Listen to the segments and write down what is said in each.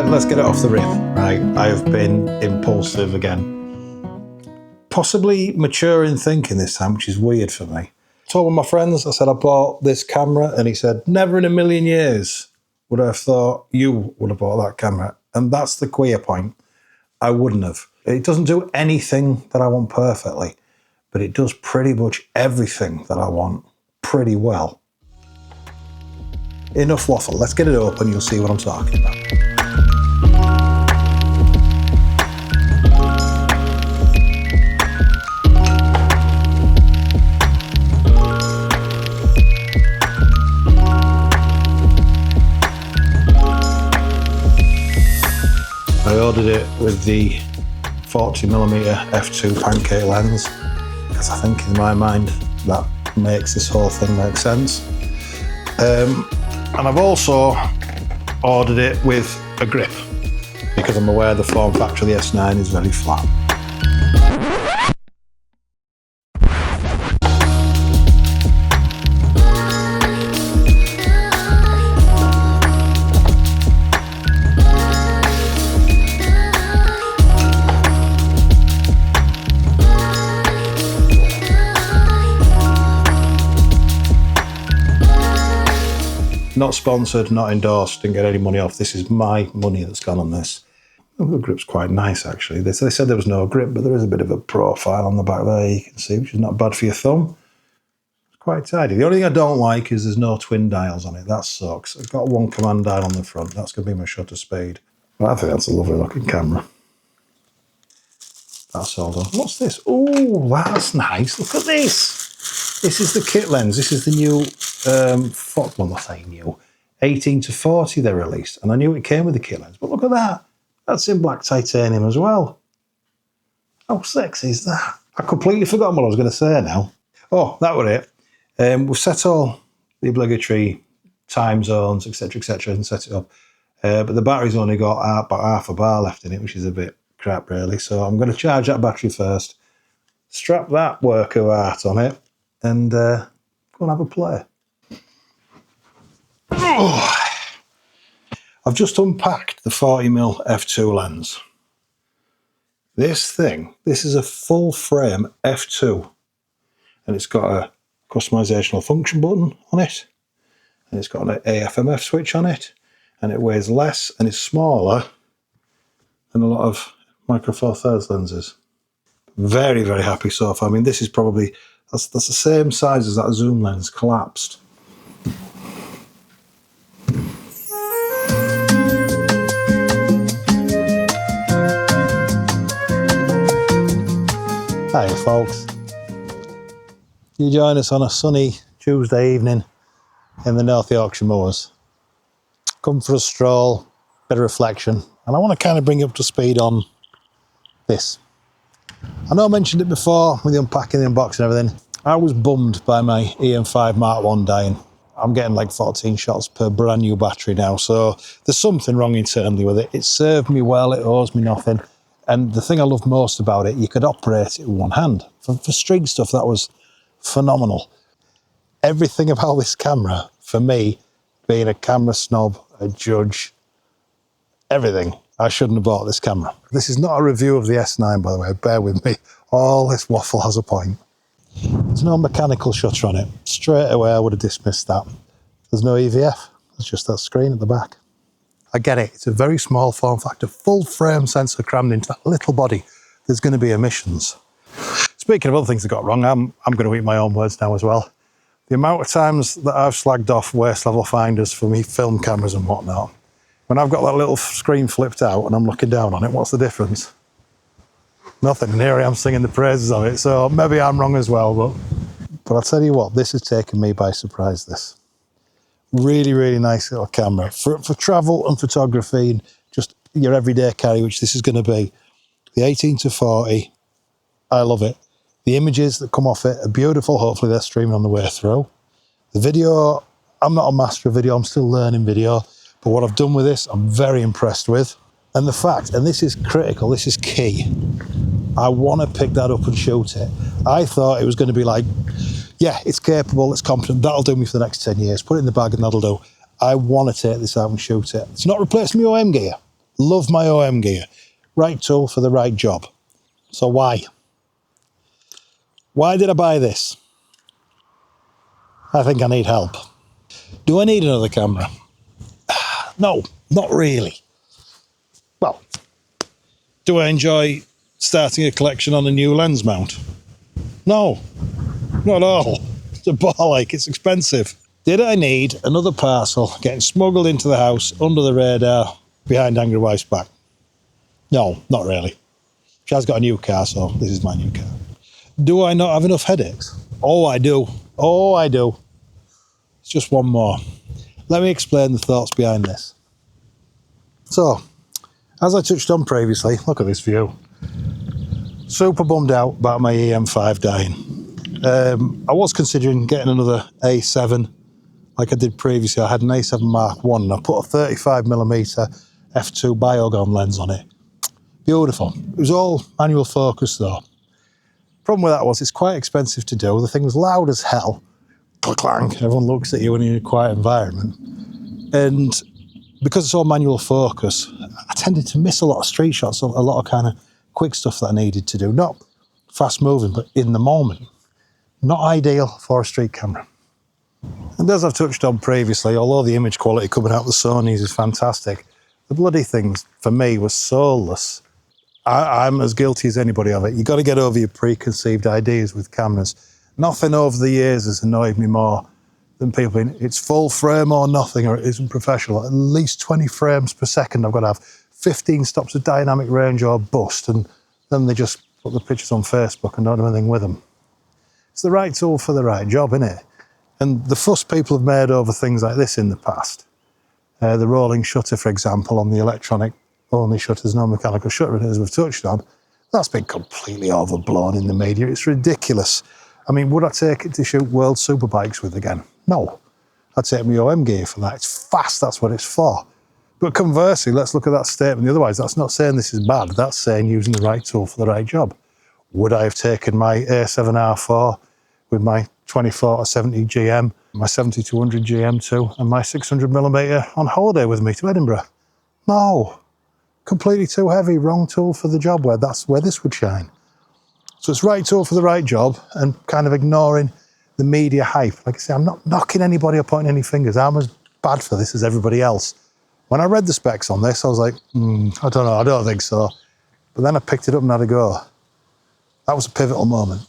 Let's get it off the rip. Right, I have been impulsive again. Possibly mature in thinking this time, which is weird for me. I told one of my friends, I said I bought this camera, and he said, never in a million years would I have thought you would have bought that camera. And that's the queer point. I wouldn't have. It doesn't do anything that I want perfectly, but it does pretty much everything that I want pretty well. Enough waffle. Let's get it open, you'll see what I'm talking about. I ordered it with the 40mm f2 pancake lens because I think in my mind that makes this whole thing make sense. And I've also ordered it with a grip because I'm aware the form factor of the S9 is very flat. Not sponsored, not endorsed, didn't get any money off. This is my money that's gone on this. Oh, the grip's quite nice, actually. They said there was no grip, but there is a bit of a profile on the back there, you can see, which is not bad for your thumb. It's quite tidy. The only thing I don't like is there's no twin dials on it. That sucks. I've got one command dial on the front. That's going to be my shutter speed. But I think that's a lovely looking camera. That's all done. What's this? Oh, that's nice. Look at this. This is the kit lens. This is the new, well, I say new, 18-40 they released. And I knew it came with the kit lens, but look at that. That's in black titanium as well. How sexy is that? I completely forgot what I was going to say now. Oh, that was it. We've set all the obligatory time zones, etc., and set it up. But the battery's only got about half a bar left in it, which is a bit crap, really. So I'm going to charge that battery first, strap that work of art on it, and go and have a play. Hey. Oh, I've just unpacked the 40mm f2 lens. This thing, this is a full frame f2, and it's got a customizational function button on it, and it's got an AFMF switch on it, and it weighs less and is smaller than a lot of Micro Four Thirds lenses. Very, very happy so far. I mean, this is probably, that's the same size as that zoom lens collapsed. Hi folks, you join us on a sunny Tuesday evening in the North Yorkshire moors. Come for a stroll, bit of reflection, and I want to kind of bring you up to speed on this. I know I mentioned it before with the unpacking, the unboxing and everything. I was bummed by my EM5 Mark 1 dying. I'm getting like 14 shots per brand new battery now, so there's something wrong internally with it. It served me well, it owes me nothing. And the thing I love most about it, you could operate it with one hand. For string stuff, that was phenomenal. Everything about this camera, for me, being a camera snob, a judge, everything, I shouldn't have bought this camera. This is not a review of the S9, by the way, bear with me. All this waffle has a point. There's no mechanical shutter on it. Straight away, I would have dismissed that. There's no EVF, there's just that screen at the back. I get it, it's a very small form factor, full frame sensor crammed into that little body. There's going to be emissions. Speaking of other things that got wrong, I'm going to eat my own words now as well. The amount of times that I've slagged off waist level finders for me film cameras and whatnot, when I've got that little screen flipped out and I'm looking down on it, what's the difference? Nothing, and here I am singing the praises of it, so maybe I'm wrong as well, but I'll tell you what, this has taken me by surprise, this. Really, really nice little camera for travel and photography and just your everyday carry, which this is going to be. The 18-40, I love it. The images that come off it are beautiful. Hopefully they're streaming on the way through. The video, I'm not a master of video, I'm still learning video, but what I've done with this, I'm very impressed with. And the fact, and this is critical, this is key, I want to pick that up and shoot it. I thought it was going to be like, yeah, it's capable, it's competent, that'll do me for the next 10 years. Put it in the bag and that'll do. I want to take this out and shoot it. It's not replacing my OM gear. Love my OM gear. Right tool for the right job. So why? Why did I buy this? I think I need help. Do I need another camera? No, not really. Well, do I enjoy starting a collection on a new lens mount? No, not at all. It's a ball ache, it's expensive. Did I need another parcel getting smuggled into the house under the radar behind angry wife's back? No, not really. She has got a new car, so this is my new car. Do I not have enough headaches? Oh, I do. Oh, I do. It's just one more. Let me explain the thoughts behind this. So, as I touched on previously, look at this view. Super bummed out about my EM5 dying. I was considering getting another A7 like I did previously. I had an A7 Mark I and I put a 35mm f2 Biogon lens on it. Beautiful. It was all manual focus though. Problem with that was it's quite expensive to do. The thing was loud as hell. Clang. Everyone looks at you when you're in a quiet environment. And because it's all manual focus, I tended to miss a lot of street shots, a lot of kind of quick stuff that I needed to do. Not fast moving, but in the moment. Not ideal for a street camera. And as I've touched on previously, although the image quality coming out of the Sonys is fantastic, the bloody things for me was soulless. I'm as guilty as anybody of it. You've got to get over your preconceived ideas with cameras. Nothing over the years has annoyed me more than people being, it's full frame or nothing, or it isn't professional. At least 20 frames per second. I've got to have 15 stops of dynamic range or bust, and then they just put the pictures on Facebook and don't do anything with them. It's the right tool for the right job, isn't it? And the fuss people have made over things like this in the past. The rolling shutter, for example, on the electronic only shutters, no mechanical shutter, as we've touched on, that's been completely overblown in the media. It's ridiculous. I mean, would I take it to shoot world superbikes with again? No. I'd take my OM gear for that. It's fast, that's what it's for. But conversely, let's look at that statement. Otherwise, that's not saying this is bad. That's saying using the right tool for the right job. Would I have taken my A7R4 with my 24-70 GM, my 70-200 GM2, and my 600mm on holiday with me to Edinburgh? No. Completely too heavy, wrong tool for the job, where that's where this would shine. So it's right tool for the right job, and kind of ignoring the media hype. Like I say, I'm not knocking anybody or pointing any fingers. I'm as bad for this as everybody else. When I read the specs on this, I was like, I don't know, I don't think so. But then I picked it up and had a go. That was a pivotal moment.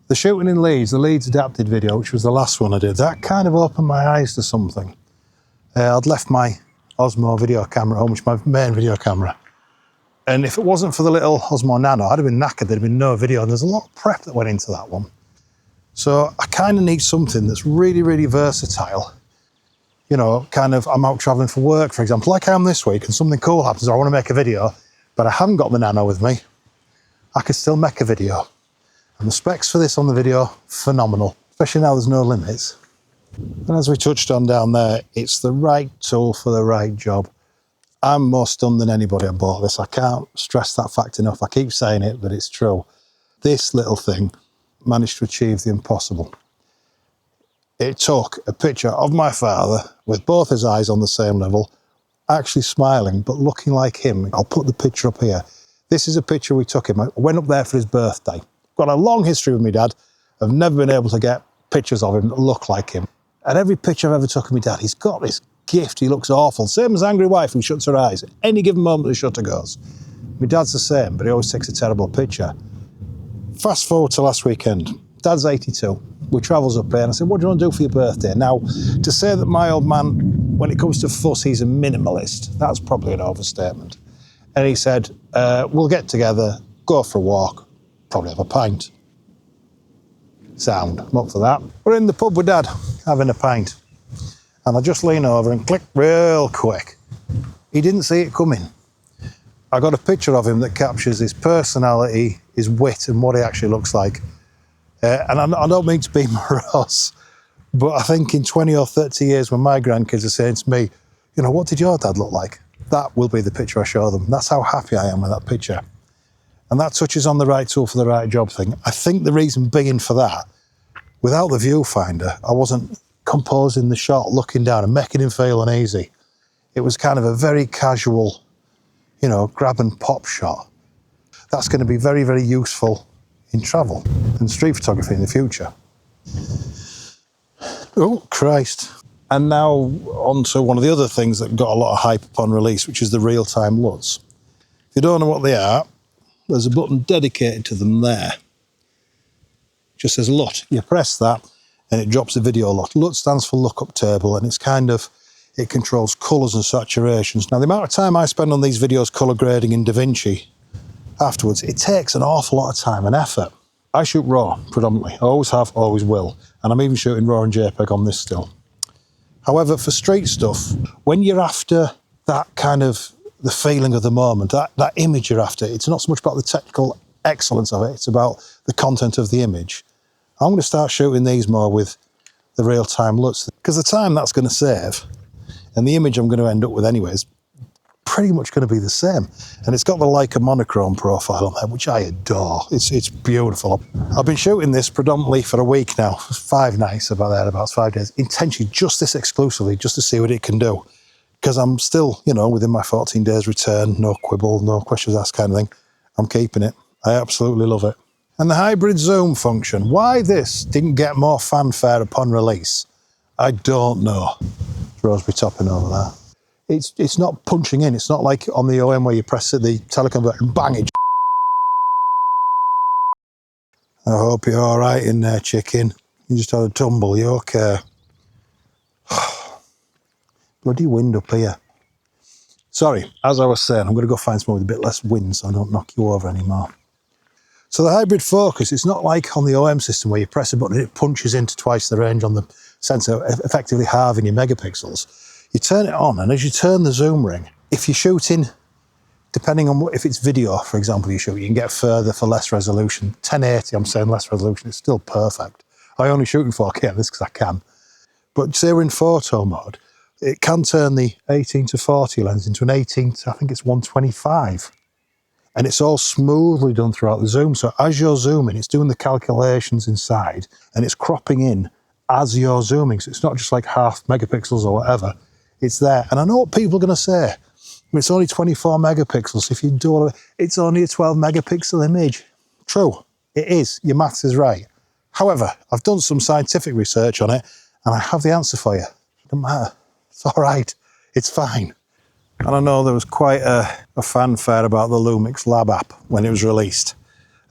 The shooting in Leeds, the Leeds adapted video, which was the last one I did, that kind of opened my eyes to something. I'd left my Osmo video camera at home, which is my main video camera. And if it wasn't for the little Osmo Nano, I'd have been knackered, there'd have been no video, and there's a lot of prep that went into that one. So I kind of need something that's really, really versatile. You know, kind of, I'm out traveling for work, for example, like I am this week, and something cool happens, or I want to make a video, but I haven't got the Nano with me. I could still make a video. And the specs for this on the video, phenomenal, especially now there's no limits. And as we touched on down there, it's the right tool for the right job. I'm more stunned than anybody I bought this. I can't stress that fact enough. I keep saying it, but it's true. This little thing managed to achieve the impossible. It took a picture of my father with both his eyes on the same level, actually smiling, but looking like him. I'll put the picture up here. This is a picture we took him. I went up there for his birthday. Got a long history with my dad. I've never been able to get pictures of him that look like him. And every picture I've ever took of my dad, he's got this gift. He looks awful. Same as angry wife who shuts her eyes. At any given moment the shutter goes. My dad's the same, but he always takes a terrible picture. Fast forward to last weekend. Dad's 82. We travels up here and I said, what do you want to do for your birthday? Now, to say that my old man, when it comes to fuss, he's a minimalist, that's probably an overstatement. And he said, we'll get together, go for a walk, probably have a pint. Sound, I'm up for that. We're in the pub with Dad, having a pint. And I just lean over and click real quick. He didn't see it coming. I got a picture of him that captures his personality, his wit, and what he actually looks like. And I don't mean to be morose, but I think in 20 or 30 years when my grandkids are saying to me, you know, what did your dad look like? That will be the picture I show them. That's how happy I am with that picture. And that touches on the right tool for the right job thing. I think the reason being for that, without the viewfinder, I wasn't composing the shot, looking down and making him feel uneasy. it was kind of a very casual, you know, grab and pop shot. That's going to be very, very useful in travel and street photography in the future. Oh, Christ. And now on to one of the other things that got a lot of hype upon release, which is the real-time LUTs. If you don't know what they are, there's a button dedicated to them there. It just says LUT. You press that and it drops the video LUT. LUT stands for lookup table, and it's kind of, it controls colours and saturations. Now, the amount of time I spend on these videos colour grading in DaVinci afterwards, it takes an awful lot of time and effort. I shoot RAW predominantly. I always have, always will. And I'm even shooting RAW and JPEG on this still. However, for street stuff, when you're after that kind of the feeling of the moment, that image you're after, it's not so much about the technical excellence of it, it's about the content of the image. I'm going to start shooting these more with the real-time LUTs, because the time that's going to save and the image I'm going to end up with anyway is pretty much going to be the same. And it's got the Leica monochrome profile on there, which I adore. It's beautiful. I've been shooting this predominantly for a week now, 5 nights, about 5 days, intentionally just this exclusively, just to see what it can do. Because I'm still, you know, within my 14 days return, no quibble, no questions asked kind of thing. I'm keeping it. I absolutely love it. And the hybrid zoom function, why this didn't get more fanfare upon release, I don't know. Roseberry topping over there. It's not punching in. It's not like on the OM where you press the teleconverter and bang it. I hope you're all right in there, chicken. You just had a tumble. You okay? Bloody wind up here. Sorry, as I was saying, I'm going to go find somewhere with a bit less wind so I don't knock you over anymore. So the hybrid focus, it's not like on the OM system where you press a button and it punches into twice the range on the sensor, effectively halving your megapixels. You turn it on, and as you turn the zoom ring, if you're shooting, depending on if it's video, for example, you shoot, you can get further for less resolution. 1080, I'm saying less resolution, it's still perfect. I only shoot in 4K on this because I can. But say we're in photo mode, it can turn the 18 to 40 lens into an 18 to, I think it's 125. And it's all smoothly done throughout the zoom. So as you're zooming, it's doing the calculations inside and it's cropping in as you're zooming. So it's not just like half megapixels or whatever. It's there. And I know what people are going to say. It's only 24 megapixels. If you do all of it, it's only a 12 megapixel image. True, it is. Your maths is right. However, I've done some scientific research on it and I have the answer for you. It doesn't matter. It's all right. It's fine. And I know there was quite a fanfare about the Lumix Lab app when it was released.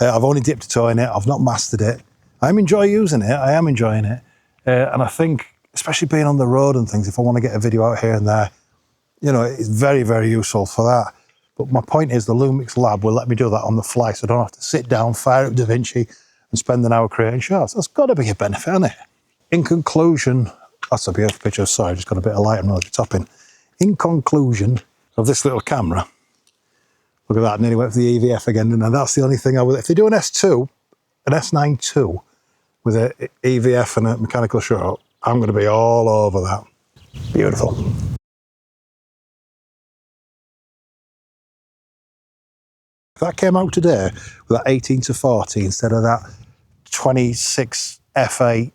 I've only dipped a toe in it. I've not mastered it. I enjoy using it. I am enjoying it. And I think, especially being on the road and things, if I want to get a video out here and there, you know, it's very, very useful for that. But my point is the Lumix Lab will let me do that on the fly, so I don't have to sit down, fire up DaVinci and spend an hour creating shots. That's got to be a benefit, hasn't it? In conclusion, that's a beautiful picture. Sorry, I just got a bit of light and rosy topping. In conclusion of this little camera, look at that, nearly went for the EVF again, and that's the only thing I would, if they do an S2, an S9 II with an EVF and a mechanical shutter, I'm going to be all over that. Beautiful. If that came out today with that 18 to 40 instead of that 26 f8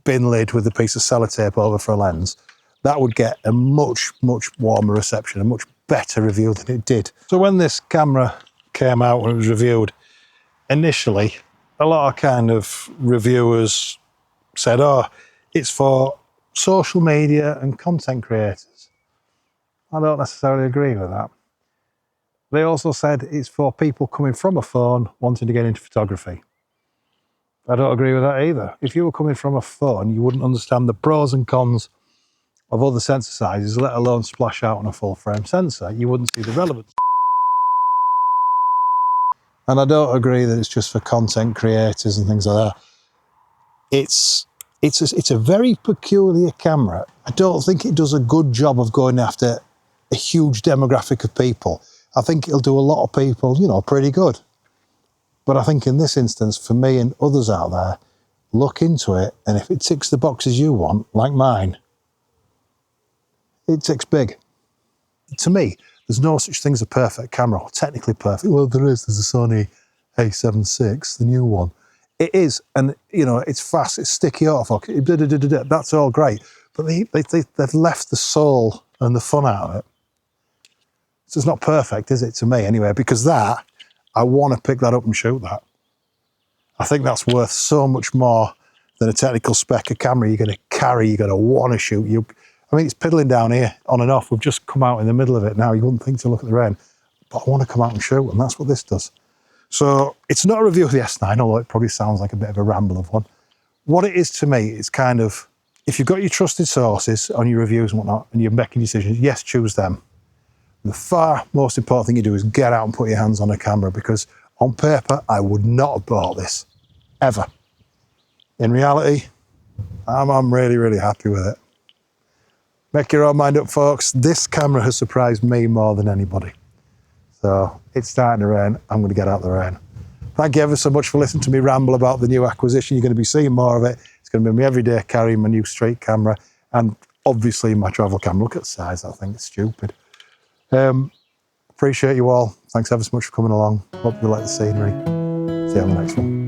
bin lid with a piece of sellotape over for a lens, that would get a much, much warmer reception, a much better review than it did. So when this camera came out, when it was reviewed, initially, a lot of kind of reviewers said, oh, it's for social media and content creators. I don't necessarily agree with that. They also said it's for people coming from a phone wanting to get into photography. I don't agree with that either. If you were coming from a phone, you wouldn't understand the pros and cons of other sensor sizes, let alone splash out on a full frame sensor. You wouldn't see the relevance. And I don't agree that it's just for content creators and things like that. It's a very peculiar camera. I don't think it does a good job of going after a huge demographic of people. I think it'll do a lot of people, you know, pretty good. But I think in this instance, for me and others out there, look into it, and if it ticks the boxes you want, like mine, it ticks big. To me, there's no such thing as a perfect camera, or technically perfect. Well, there's a Sony A7 VI, the new one. It is, and you know, it's fast, it's sticky autofocus, that's all great. But they've left the soul and the fun out of it. So it's not perfect, is it, to me anyway? Because that, I want to pick that up and shoot that. I think that's worth so much more than a technical spec, a camera you're going to carry, you're going to want to shoot. I mean, it's piddling down here on and off. We've just come out in the middle of it now. You wouldn't think to look at the rain, but I want to come out and shoot, and that's what this does. So it's not a review of the S9, although it probably sounds like a bit of a ramble of one. What it is to me, it's kind of, if you've got your trusted sources on your reviews and whatnot, and you're making decisions, yes, choose them. The far most important thing you do is get out and put your hands on a camera, because on paper, I would not have bought this, ever. In reality, I'm really, really happy with it. Make your own mind up, folks. This camera has surprised me more than anybody. So it's starting to rain. I'm going to get out the rain. Thank you ever so much for listening to me ramble about the new acquisition. You're going to be seeing more of it. It's going to be my everyday carry, my new street camera, and obviously my travel camera. Look at the size, I think it's stupid. Appreciate you all. Thanks ever so much for coming along. Hope you like the scenery. See you on the next one.